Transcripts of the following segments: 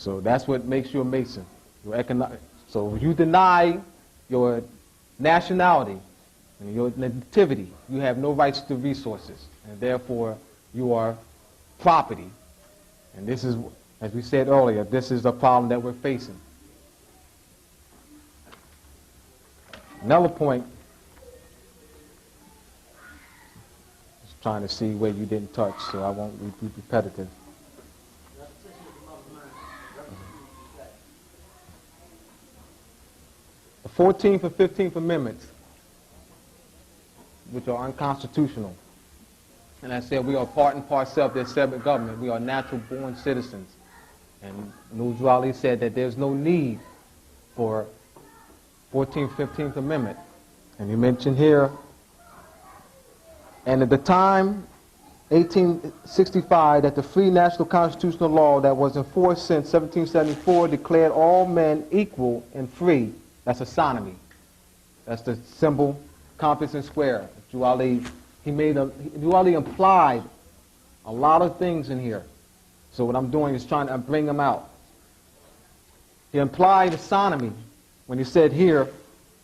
So that's what makes you a Mason. So if you deny your nationality and your nativity, you have no rights to resources, and therefore you are property. And this is, as we said earlier, this is the problem that we're facing. Another point, just trying to see where you didn't touch, so I won't be repetitive. The 14th and 15th Amendments, which are unconstitutional. And I said we are part and parcel of their separate government. We are natural-born citizens. And Nurul Ali said that there's no need for 14th, 15th Amendment. And he mentioned here, and at the time, 1865, that the free national constitutional law that was in force since 1774 declared all men equal and free. That's a sodomy. That's the symbol, compass and square. Nurul Ali, Nurul Ali implied a lot of things in here. So what I'm doing is trying to bring them out. He implied a sodomy when he said here,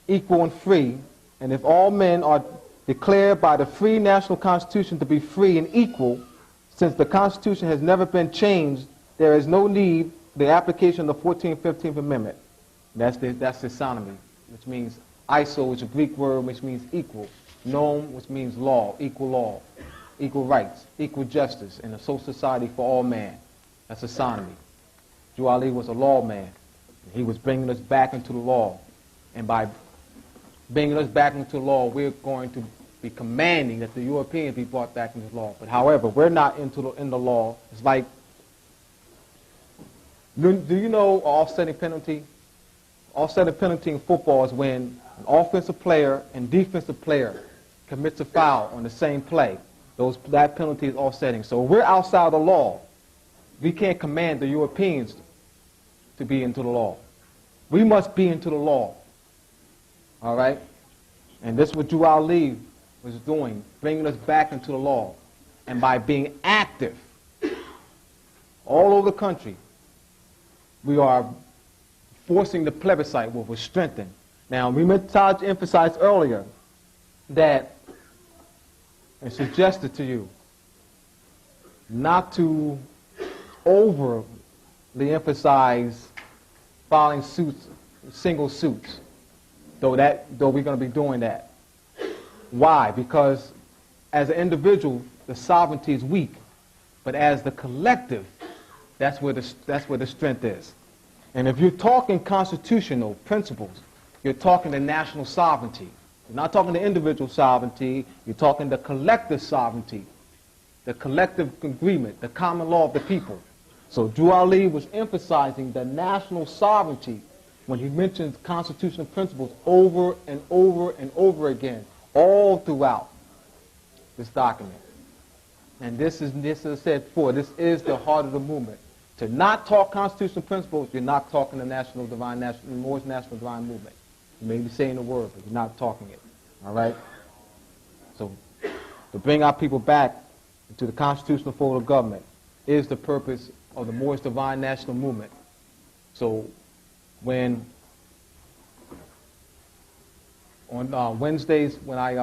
equal and free, and if all men are declared by the free national constitution to be free and equal, since the constitution has never been changed, there is no need for the application of the 14th, 15th Amendment. That's the sodomy, which means iso, which is a Greek word which means equal, nom, which means law, equal rights, equal justice in a social society for all men. That's a sodomy. Nurul Ali was a lawman. He was bringing us back into the law. And by bringing us back into the law, we're going to be commanding that the Europeans be brought back into the law. But however, we're not in the law. It's like, do you know offsetting penalty? Offsetting penalty in football is when an offensive player and defensive player commits a foul on the same play. That penalty is offsetting. So we're outside the law. We can't command the Europeans to be into the law. We must be into the law. All right? And this is what Nurul Ali was doing, bringing us back into the law. And by being active all over the country, we are forcing the plebiscite, which was strengthened. Now, we meant to emphasize earlier that it suggested to you not to overly emphasize filing suits, single suits, though we're going to be doing that. Why? Because as an individual, the sovereignty is weak, but as the collective, that's where the strength is. And if you're talking constitutional principles, you're talking the national sovereignty. You're not talking the individual sovereignty. You're talking the collective sovereignty, the collective agreement, the common law of the people. So Nurul Ali was emphasizing the national sovereignty when he mentions constitutional principles over and over and over again, all throughout this document. And this is, as I said before, this is the heart of the movement. To not talk constitutional principles, you're not talking the Moorish National Divine Movement. You may be saying the word, but you're not talking it. All right? So to bring our people back into the constitutional fold of government is the purpose of the Moorish Divine National Movement. So when on Wednesdays when I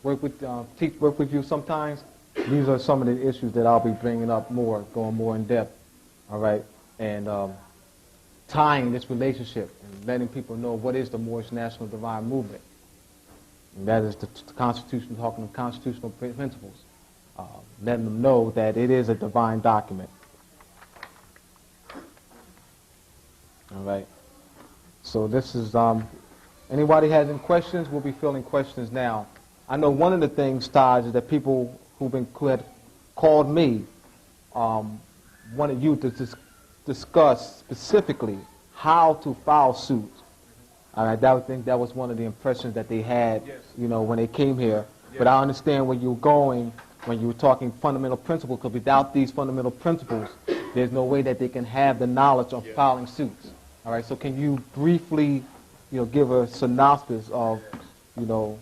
work with you sometimes, these are some of the issues that I'll be bringing up more, going more in depth. All right, and tying this relationship and letting people know what is the Moorish National Divine Movement. And that is the Constitution, talking of constitutional principles. Letting them know that it is a divine document. All right. So this is, anybody has any questions? We'll be filling questions now. I know one of the things, Taj, is that people who had called me wanted you to discuss specifically how to file suits. I think that was one of the impressions that they had, yes, you know, when they came here. Yes. But I understand where you're going when you were talking fundamental principles, because without these fundamental principles, there's no way that they can have the knowledge of, yes, filing suits. All right, so can you briefly, you know, give a synopsis of, you know,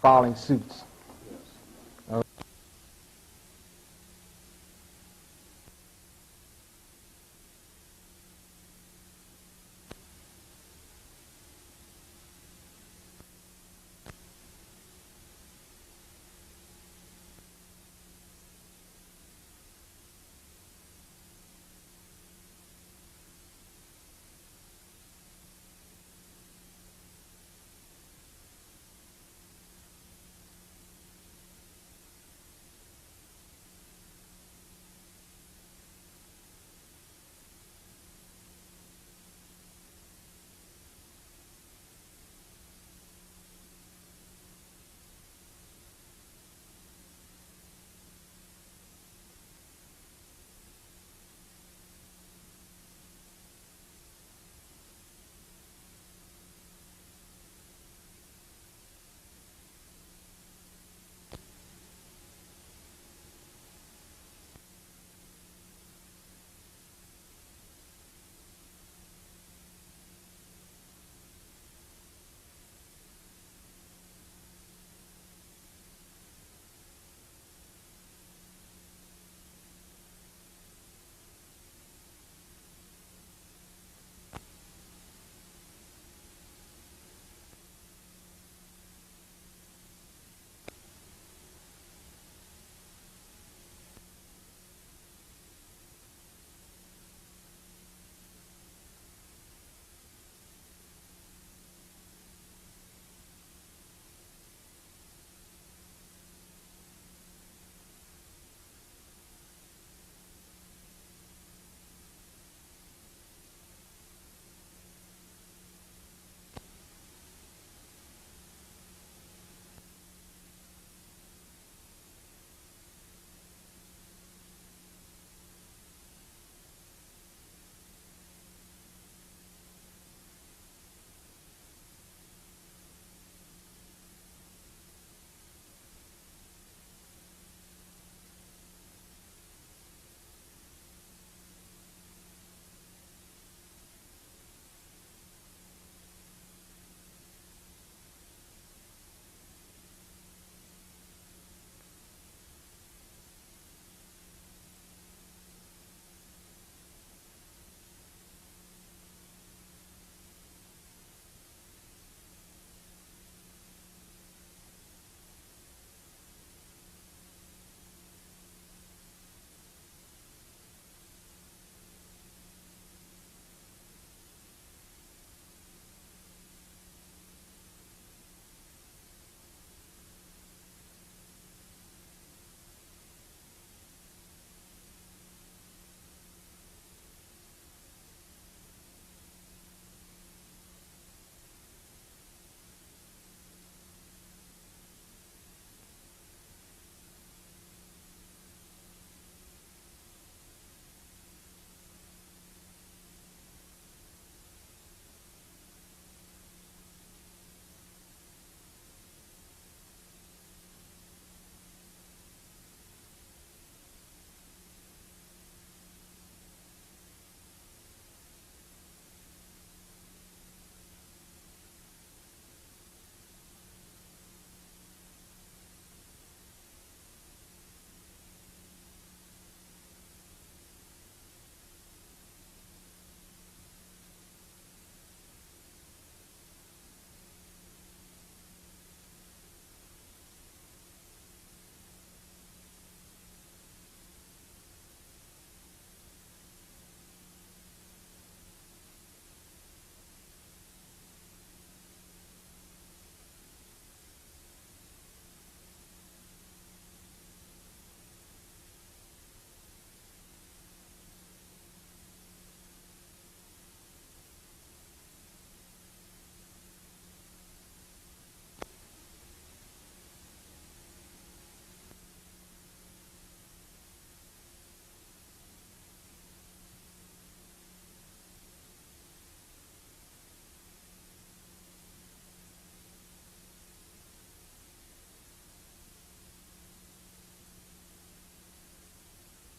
filing suits?